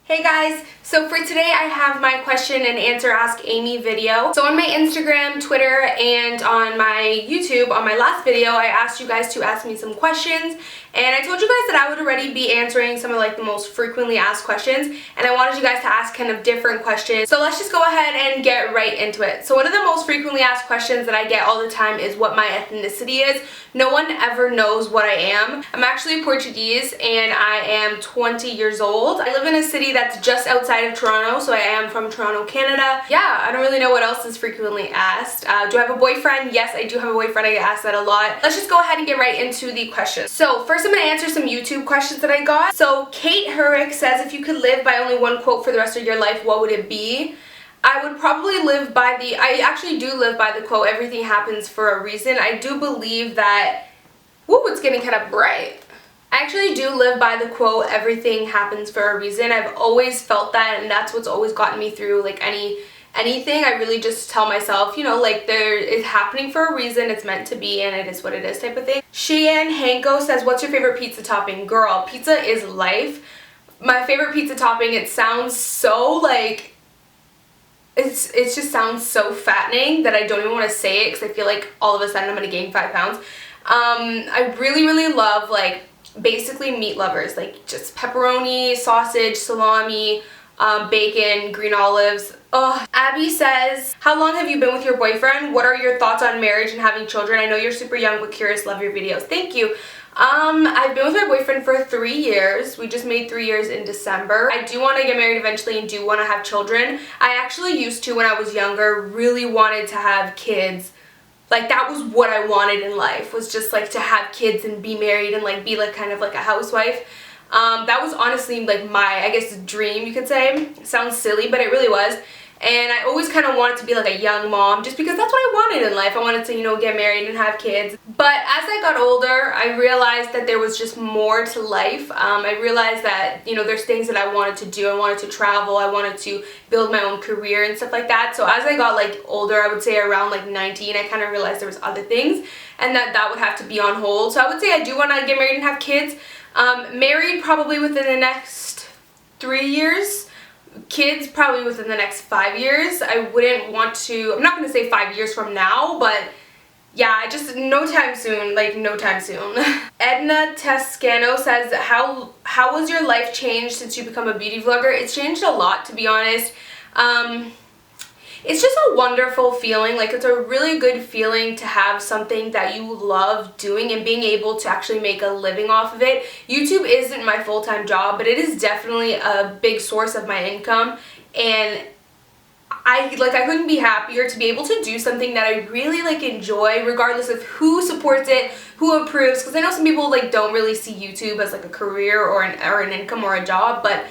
Hey guys, so for today I have my question and answer Ask Amy video. So on my Instagram, Twitter, and on my YouTube, on my last video, I asked you guys to ask me some questions, and I told you guys that I would already be answering some of like the most frequently asked questions, and I wanted you guys to ask kind of different questions. So let's just go ahead and get right into it. So one of the most frequently asked questions that I get all the time is what my ethnicity is. No one ever knows what I am. I'm actually Portuguese and I am 20 years old. I live in a city that's just outside of Toronto, so I am from Toronto, Canada. Yeah, I don't really know what else is frequently asked. Do I have a boyfriend? Yes, I do have a boyfriend. I get asked that a lot. Let's just go ahead and get right into the questions. So first I'm going to answer some YouTube questions that I got. So Kate Hurrick says, if you could live by only one quote for the rest of your life, what would it be? I would probably live by I actually do live by the quote, everything happens for a reason. I do believe that, woo, it's getting kind of bright. I actually do live by the quote, everything happens for a reason. I've always felt that, and that's what's always gotten me through like anything. I really just tell myself, you know, like it's happening for a reason, it's meant to be, and it is what it is type of thing. Sheehan Hanko says, what's your favorite pizza topping? Girl, pizza is life. My favorite pizza topping, it sounds so like, it just sounds so fattening that I don't even want to say it because I feel like all of a sudden I'm going to gain 5 pounds. I really love like basically meat lovers, like just pepperoni, sausage, salami, bacon, green olives. Ugh. Abby says, how long have you been with your boyfriend? What are your thoughts on marriage and having children? I know you're super young but curious, love your videos. Thank you. I've been with my boyfriend for 3 years. We just made 3 years in December. I do want to get married eventually and do want to have children. I actually used to, when I was younger, really wanted to have kids. Like that was what I wanted in life, was just like to have kids and be married and like be like kind of like a housewife. That was honestly like my, I guess, dream, you could say. It sounds silly, but it really was. And I always kind of wanted to be like a young mom just because that's what I wanted in life. I wanted to, you know, get married and have kids. But as I got older, I realized that there was just more to life. I realized that, you know, there's things that I wanted to do. I wanted to travel. I wanted to build my own career and stuff like that. So as I got like older, I would say around like 19, I kind of realized there was other things and that would have to be on hold. So I would say I do want to get married and have kids. Married probably within the next 3 years. Kids probably within the next 5 years. I wouldn't want to, I'm not going to say 5 years from now, but yeah, just no time soon, like no time soon. Edna Toscano says, how has your life changed since you become a beauty vlogger? It's changed a lot, to be honest. It's just a wonderful feeling. Like, it's a really good feeling to have something that you love doing and being able to actually make a living off of it. YouTube isn't my full-time job, but it is definitely a big source of my income, and I couldn't be happier to be able to do something that I really like enjoy, regardless of who supports it, who approves, because I know some people like don't really see YouTube as like a career or an income or a job, but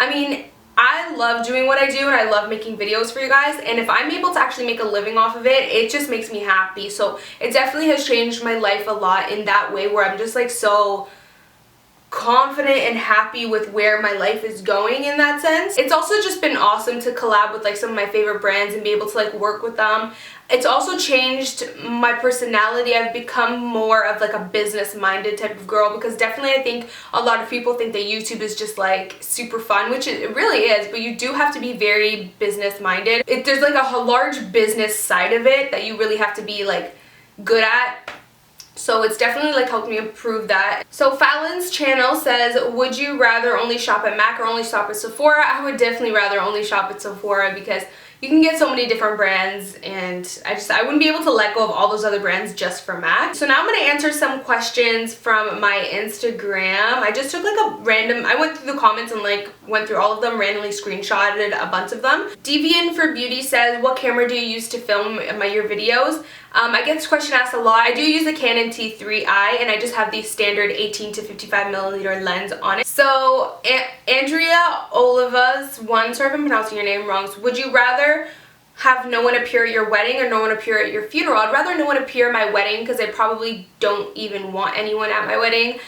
I mean, I love doing what I do and I love making videos for you guys, and if I'm able to actually make a living off of it, it just makes me happy. So it definitely has changed my life a lot in that way, where I'm just like so confident and happy with where my life is going in that sense. It's also just been awesome to collab with like some of my favorite brands and be able to like work with them. It's also changed my personality. I've become more of like a business-minded type of girl, because definitely I think a lot of people think that YouTube is just like super fun, which it really is, but you do have to be very business-minded. There's like a large business side of it that you really have to be like good at. So it's definitely like helped me improve that. So Fallon's channel says, would you rather only shop at MAC or only shop at Sephora? I would definitely rather only shop at Sephora, because you can get so many different brands, and I wouldn't be able to let go of all those other brands just for MAC. So now I'm going to answer some questions from my Instagram. I just took like I went through the comments and like went through all of them, randomly screenshotted a bunch of them. Deviant for Beauty says, what camera do you use to film your videos? I get this question asked a lot. I do use the Canon T3i, and I just have the standard 18 to 55mm lens on it. So Andrea Olivas, sorry if I'm pronouncing your name wrong. So would you rather have no one appear at your wedding or no one appear at your funeral? I'd rather no one appear at my wedding, because I probably don't even want anyone at my wedding.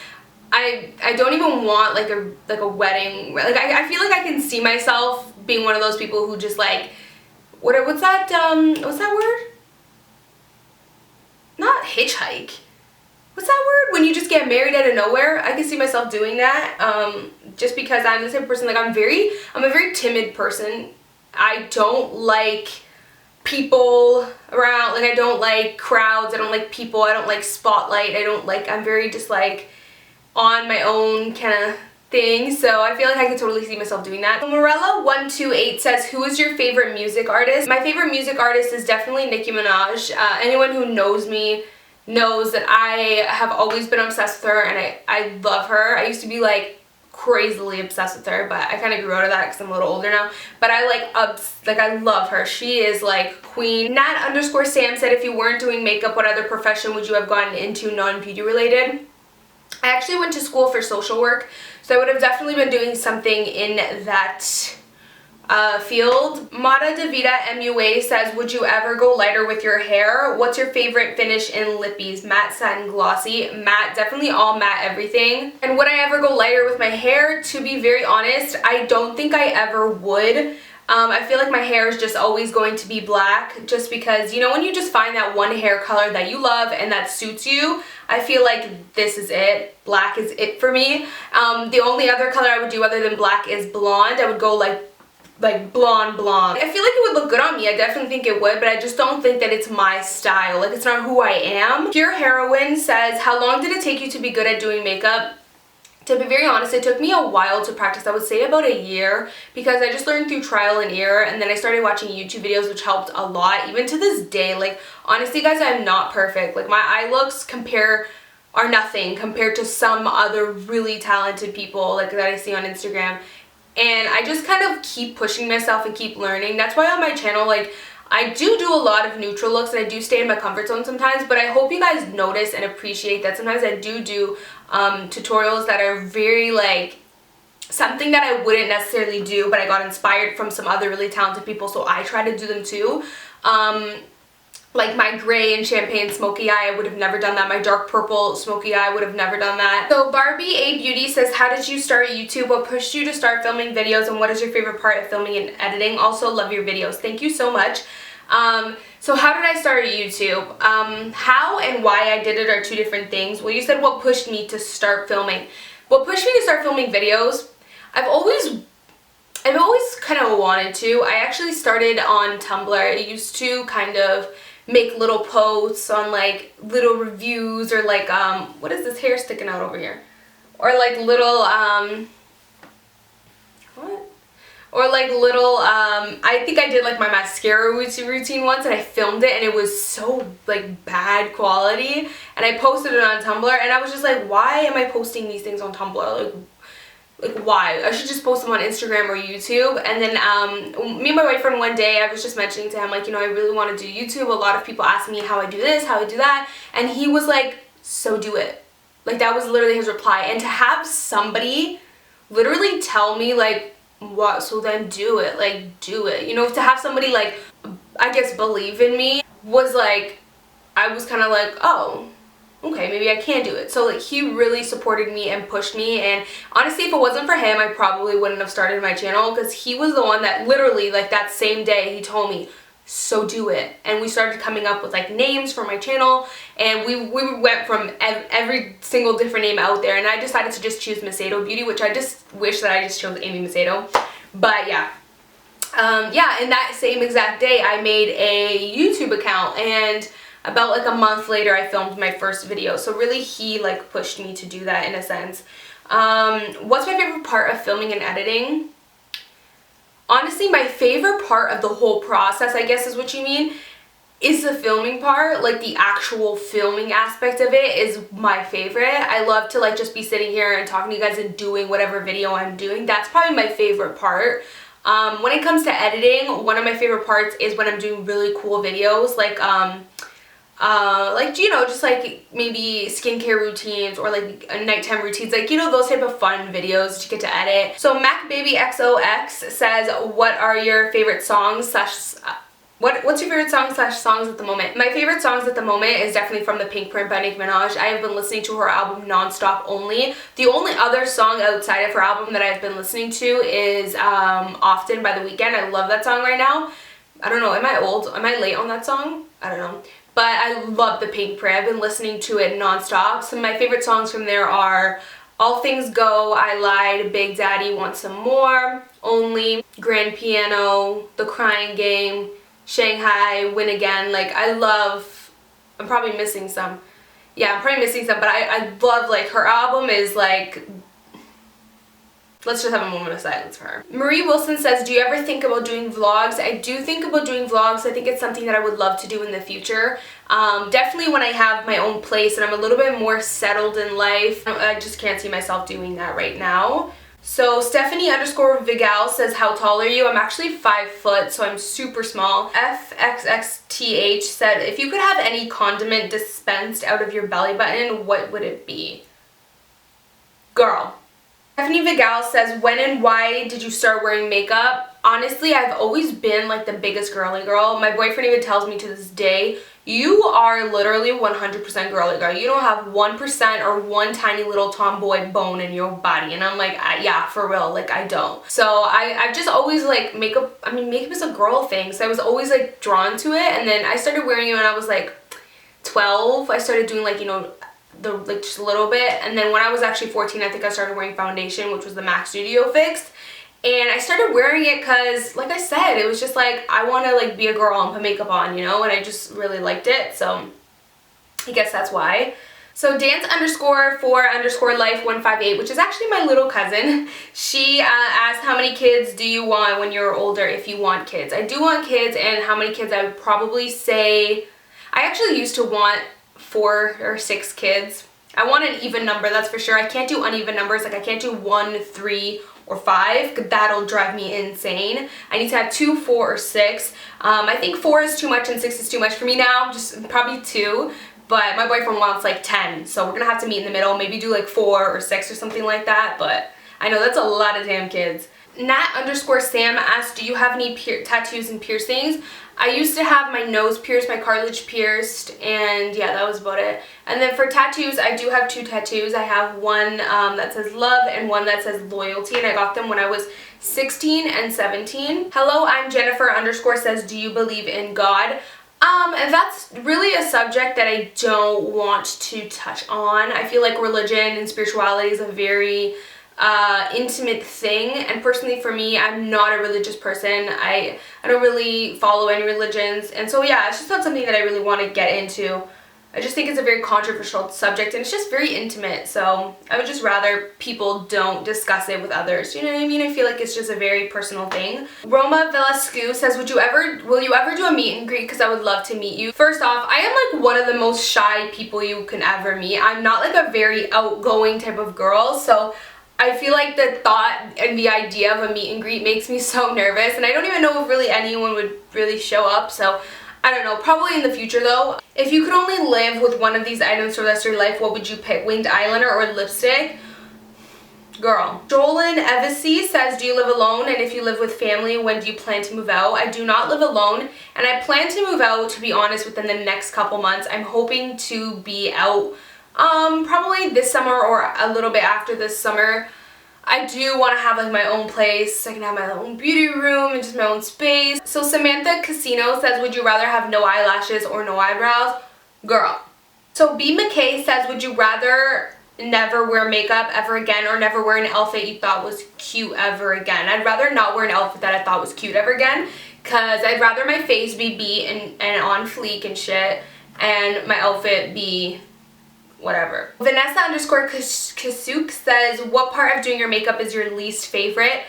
I don't even want like a wedding. Like I feel like I can see myself being one of those people who just like, what's that word? Not hitchhike. What's that word? When you just get married out of nowhere. I can see myself doing that. just because I'm the type of person, like I'm a very timid person. I don't like people around, like I don't like crowds, I don't like people, I don't like spotlight, I'm very just like on my own kind of thing, so I feel like I can totally see myself doing that. Morella128 says, who is your favorite music artist? My favorite music artist is definitely Nicki Minaj. Anyone who knows me knows that I have always been obsessed with her, and I love her. I used to be like crazily obsessed with her, but I kind of grew out of that because I'm a little older now. But I I love her. She is like queen. Nat_Sam said, if you weren't doing makeup, what other profession would you have gotten into non-beauty related? I actually went to school for social work, so I would have definitely been doing something in that field. Mata Davida MUA says, would you ever go lighter with your hair? What's your favorite finish in lippies? Matte, satin, glossy? Matte, definitely all matte everything. And would I ever go lighter with my hair? To be very honest, I don't think I ever would. I feel like my hair is just always going to be black, just because, you know, when you just find that one hair color that you love and that suits you, I feel like this is it. Black is it for me. The only other color I would do other than black is blonde. I would go like blonde. I feel like it would look good on me. I definitely think it would, but I just don't think that it's my style. Like, it's not who I am. Pure Heroine says, how long did it take you to be good at doing makeup? To be very honest, it took me a while to practice. I would say about a year, because I just learned through trial and error, and then I started watching YouTube videos, which helped a lot. Even to this day, like, honestly guys, I'm not perfect. Like, my eye looks are nothing compared to some other really talented people like that I see on Instagram. And I just kind of keep pushing myself and keep learning. That's why on my channel, like, I do a lot of neutral looks, and I do stay in my comfort zone sometimes, but I hope you guys notice and appreciate that sometimes I do tutorials that are very like something that I wouldn't necessarily do, but I got inspired from some other really talented people, so I try to do them too. Like my gray and champagne smoky eye, I would have never done that. My dark purple smoky eye, I would have never done that. So Barbie A Beauty says, how did you start YouTube? What pushed you to start filming videos, and what is your favorite part of filming and editing? Also love your videos. Thank you so much. So how did I start YouTube? How and why I did it are two different things. Well, you said what pushed me to start filming. What pushed me to start filming videos? I've always kind of wanted to. I actually started on Tumblr. I used to kind of make little posts on like little reviews, or like what is this hair sticking out over here? Or like little I think I did like my mascara routine once, and I filmed it, and it was so like bad quality, and I posted it on Tumblr, and I was just like, why am I posting these things on Tumblr? Like why? I should just post them on Instagram or YouTube. And then me and my boyfriend one day, I was just mentioning to him, like, you know, I really want to do YouTube. A lot of people ask me how I do this, how I do that, and he was like, so do it. Like, that was literally his reply. And to have somebody literally tell me like, what, so then do it, like, do it, you know, to have somebody like, I guess, believe in me was like, I was kind of like, oh, okay, maybe I can do it. So like, he really supported me and pushed me, and honestly, if it wasn't for him, I probably wouldn't have started my channel, because he was the one that literally, like, that same day he told me, so do it. And we started coming up with like names for my channel, and we went from every single different name out there, and I decided to just choose Macedo Beauty, which I just wish that I just chose Amy Macedo. But yeah. Yeah, and that same exact day I made a YouTube account, and about like a month later I filmed my first video. So really, he like pushed me to do that in a sense. What's my favorite part of filming and editing? Honestly, my favorite part of the whole process, I guess is what you mean, is the filming part. Like, the actual filming aspect of it is my favorite. I love to like just be sitting here and talking to you guys and doing whatever video I'm doing. That's probably my favorite part. When it comes to editing, one of my favorite parts is when I'm doing really cool videos, like you know, just like maybe skincare routines, or like nighttime routines, like, you know, those type of fun videos that you get to edit. So MacBabyXOX says, what are your favorite songs slash what's your favorite song slash songs at the moment? My favorite songs at the moment is definitely from the Pink Print by Nicki Minaj. I have been listening to her album non-stop only. The only other song outside of her album that I've been listening to is Often by The Weeknd. I love that song right now. I don't know, am I old? Am I late on that song? I don't know. But I love the Pink Print. I've been listening to it non-stop. Some of my favorite songs from there are All Things Go, I Lied, Big Daddy, Want Some More, Only, Grand Piano, The Crying Game, Shanghai, Win Again. Like, I'm probably missing some. Yeah, I'm probably missing some, but I love, like, her album is, like, let's just have a moment of silence for her. Marie Wilson says, do you ever think about doing vlogs? I do think about doing vlogs. I think it's something that I would love to do in the future. Definitely when I have my own place and I'm a little bit more settled in life. I just can't see myself doing that right now. So Stephanie_Vigal says, how tall are you? I'm actually 5 foot, so I'm super small. FXXTH said, if you could have any condiment dispensed out of your belly button, what would it be? Girl. Stephanie Vigal says, when and why did you start wearing makeup? Honestly, I've always been like the biggest girly girl. My boyfriend even tells me to this day, you are literally 100% girly girl. You don't have 1% or one tiny little tomboy bone in your body. And I'm like, yeah, for real, like I don't. So I've just always like makeup, I mean, makeup is a girl thing. So I was always like drawn to it. And then I started wearing it when I was like 12. I started doing like, you know, like just a little bit, and then when I was actually 14, I think I started wearing foundation, which was the MAC Studio Fix, and I started wearing it because, like I said, it was just like I want to like be a girl and put makeup on, you know, and I just really liked it, so I guess that's why. So dance_for_life158, which is actually my little cousin, she asked, how many kids do you want when you're older if you want kids? I do want kids, and how many kids? I would probably say, I actually used to want 4 or 6 kids. I want an even number, that's for sure. I can't do uneven numbers. Like I can't do 1, 3, or 5. That'll drive me insane. I need to have 2, 4, or 6. I think 4 is too much and 6 is too much for me now. Just probably 2. But my boyfriend wants like 10. So we're gonna have to meet in the middle. Maybe do like 4 or 6 or something like that. But I know that's a lot of damn kids. Nat_Sam asked, do you have any tattoos and piercings? I used to have my nose pierced, my cartilage pierced, and yeah, that was about it. And then for tattoos, I do have 2 tattoos. I have one that says love and one that says loyalty, and I got them when I was 16 and 17. Hello, I'm Jennifer _ says, do you believe in God? And that's really a subject that I don't want to touch on. I feel like religion and spirituality is a very intimate thing, and personally for me, I'm not a religious person. I don't really follow any religions, and so yeah, it's just not something that I really want to get into. I just think it's a very controversial subject, and it's just very intimate, so I would just rather people don't discuss it with others, you know what I mean? I feel like it's just a very personal thing. Roma Velascu says, will you ever do a meet and greet, because I would love to meet you. First off, I am like one of the most shy people you can ever meet. I'm not like a very outgoing type of girl, so I feel like the thought and the idea of a meet and greet makes me so nervous, and I don't even know if really anyone would really show up, so I don't know, probably in the future though. If you could only live with one of these items for the rest of your life, what would you pick? Winged eyeliner or lipstick? Girl. Jolyn Evesy says, do you live alone? And if you live with family, when do you plan to move out? I do not live alone, and I plan to move out, to be honest, within the next couple months. I'm hoping to be out probably this summer or a little bit after this summer. I do want to have like my own place. I can have my own beauty room and just my own space. So Samantha Casino says, would you rather have no eyelashes or no eyebrows? Girl. So B McKay says, would you rather never wear makeup ever again or never wear an outfit you thought was cute ever again? I'd rather not wear an outfit that I thought was cute ever again, because I'd rather my face be beat and on fleek and shit, and my outfit be whatever. Vanessa_Kasuk says, what part of doing your makeup is your least favorite?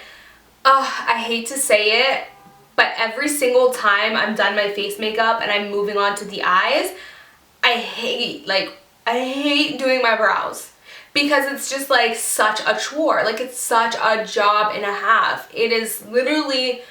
I hate to say it, but every single time I'm done my face makeup and I'm moving on to the eyes, I hate doing my brows, because it's just like such a chore. Like, it's such a job and a half. It is literally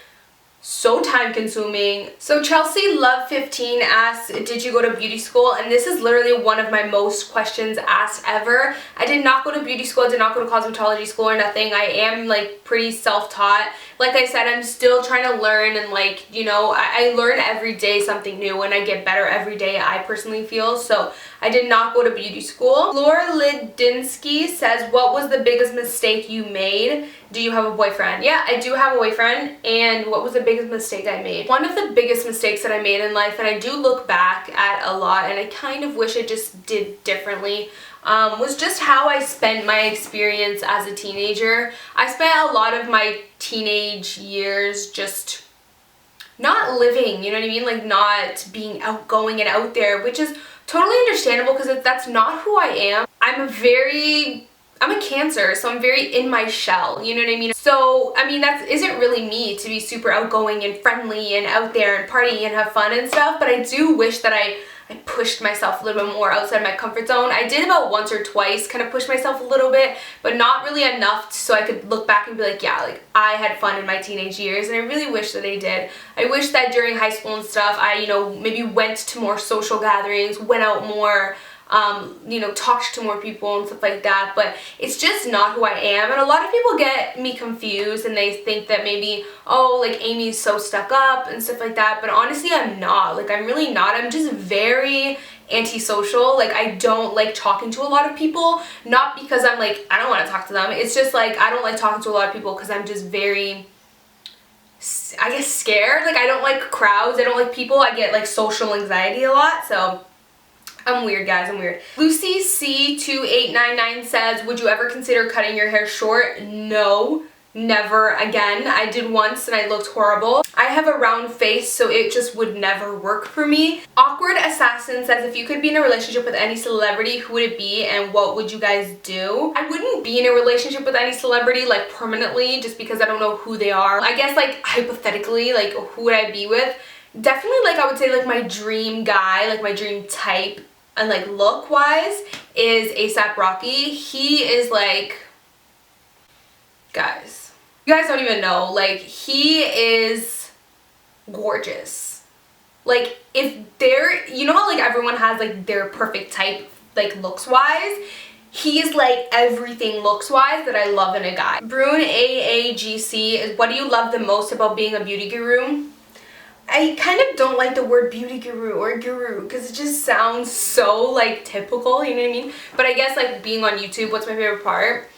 so time consuming. So Chelsea Love 15 asks, did you go to beauty school? And this is literally one of my most questions asked ever. I did not go to beauty school. I did not go to cosmetology school or nothing. I am like pretty self-taught. Like I said, I'm still trying to learn, and like, you know, I learn every day something new, and I get better every day, I personally feel. So I did not go to beauty school. Laura Lidinsky says, what was the biggest mistake you made? Do you have a boyfriend? Yeah, I do have a boyfriend. And what was the biggest mistake I made? One of the biggest mistakes that I made in life, and I do look back at a lot, and I kind of wish I just did differently, was just how I spent my experience as a teenager. I spent a lot of my teenage years just not living, you know what I mean? Like not being outgoing and out there, which is totally understandable because that's not who I am. I'm a Cancer, so I'm very in my shell, you know what I mean? So, I mean, that isn't really me to be super outgoing and friendly and out there and party and have fun and stuff, but I do wish that I pushed myself a little bit more outside my comfort zone. I did about once or twice kind of push myself a little bit, but not really enough so I could look back and be like, yeah, like I had fun in my teenage years, and I really wish that I did. I wish that during high school and stuff, I, you know, maybe went to more social gatherings, went out more, you know, talked to more people and stuff like that, but it's just not who I am. And a lot of people get me confused and they think that maybe, oh, like Amy's so stuck up and stuff like that, but honestly I'm not. Like I'm really not. I'm just very antisocial. Like I don't like talking to a lot of people, not because I'm like, I don't want to talk to them. It's just like I don't like talking to a lot of people because I'm just very, I guess, scared. Like I don't like crowds. I don't like people. I get like social anxiety a lot, so I'm weird, guys, I'm weird. Lucy C2899 says, would you ever consider cutting your hair short? No, never again. I did once and I looked horrible. I have a round face, so it just would never work for me. Awkward Assassin says, if you could be in a relationship with any celebrity, who would it be and what would you guys do? I wouldn't be in a relationship with any celebrity like permanently just because I don't know who they are. I guess like hypothetically, like who would I be with? Definitely like I would say like my dream guy, like my dream type, and like look wise is A$AP Rocky. He is like, guys, you guys don't even know, like he is gorgeous. Like if they're, you know how like everyone has like their perfect type like looks wise, he is like everything looks wise that I love in a guy. Brune AAGC is, what do you love the most about being a beauty guru? I kind of don't like the word beauty guru or guru because it just sounds so like typical, you know what I mean? But I guess like being on YouTube, what's my favorite part?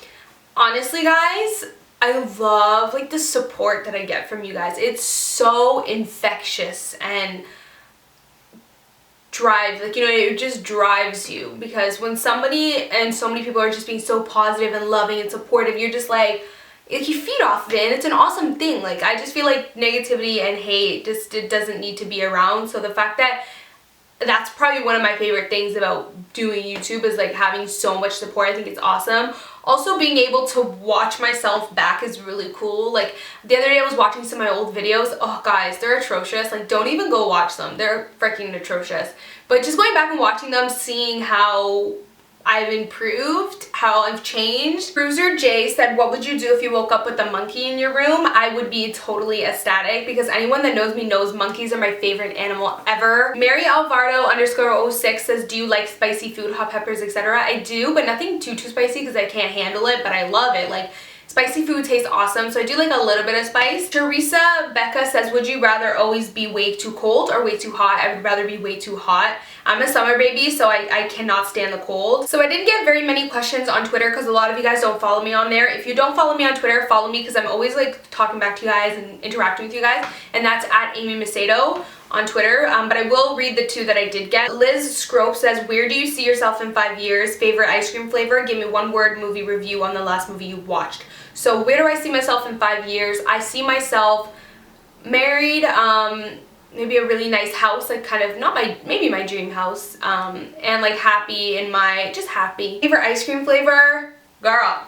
Honestly, guys, I love like the support that I get from you guys. It's so infectious and drives, like, you know, it just drives you, because when somebody and so many people are just being so positive and loving and supportive, you're just like you feed off of it, and it's an awesome thing. Like I just feel like negativity and hate just, it doesn't need to be around. So the fact that that's probably one of my favorite things about doing YouTube is like having so much support. I think it's awesome. Also being able to watch myself back is really cool. Like the other day I was watching some of my old videos. Oh guys, they're atrocious. Like don't even go watch them. They're freaking atrocious. But just going back and watching them, seeing how I've improved, how I've changed. Bruiser J said, what would you do if you woke up with a monkey in your room? I would be totally ecstatic, because anyone that knows me knows monkeys are my favorite animal ever. Mary Alvarado _06 says, do you like spicy food, hot peppers, etc.? I do, but nothing too spicy because I can't handle it, but I love it. Like spicy food tastes awesome, so I do like a little bit of spice. Teresa Becca says, would you rather always be way too cold or way too hot? I would rather be way too hot. I'm a summer baby, so I cannot stand the cold. So I didn't get very many questions on Twitter because a lot of you guys don't follow me on there. If you don't follow me on Twitter, follow me, because I'm always like talking back to you guys and interacting with you guys, and that's at Amy Macedo on Twitter. But I will read the two that I did get. Liz Scrope says, where do you see yourself in 5 years? Favorite ice cream flavor? Give me one word movie review on the last movie you watched. So where do I see myself in 5 years? I see myself married, maybe a really nice house, like kind of, not my, maybe my dream house, and like happy in my, just happy. Favorite ice cream flavor? Girl,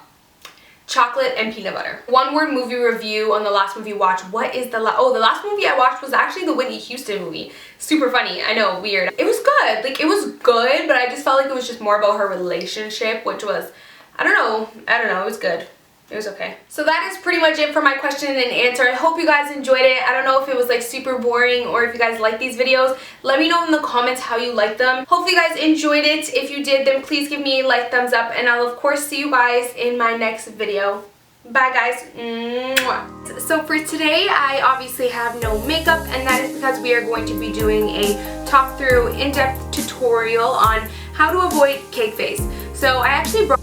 chocolate and peanut butter. One word movie review on the last movie you watched. What is the oh, the last movie I watched was actually the Whitney Houston movie. Super funny, I know, weird. It was good, like it was good, but I just felt like it was just more about her relationship, which was, I don't know, it was good. It was okay. So that is pretty much it for my question and answer. I hope you guys enjoyed it. I don't know if it was like super boring or if you guys like these videos. Let me know in the comments how you like them. Hopefully you guys enjoyed it. If you did, then please give me a like, thumbs up, and I'll of course see you guys in my next video. Bye guys. Mwah. So for today, I obviously have no makeup, and that is because we are going to be doing a talk through in-depth tutorial on how to avoid cake face. So I actually brought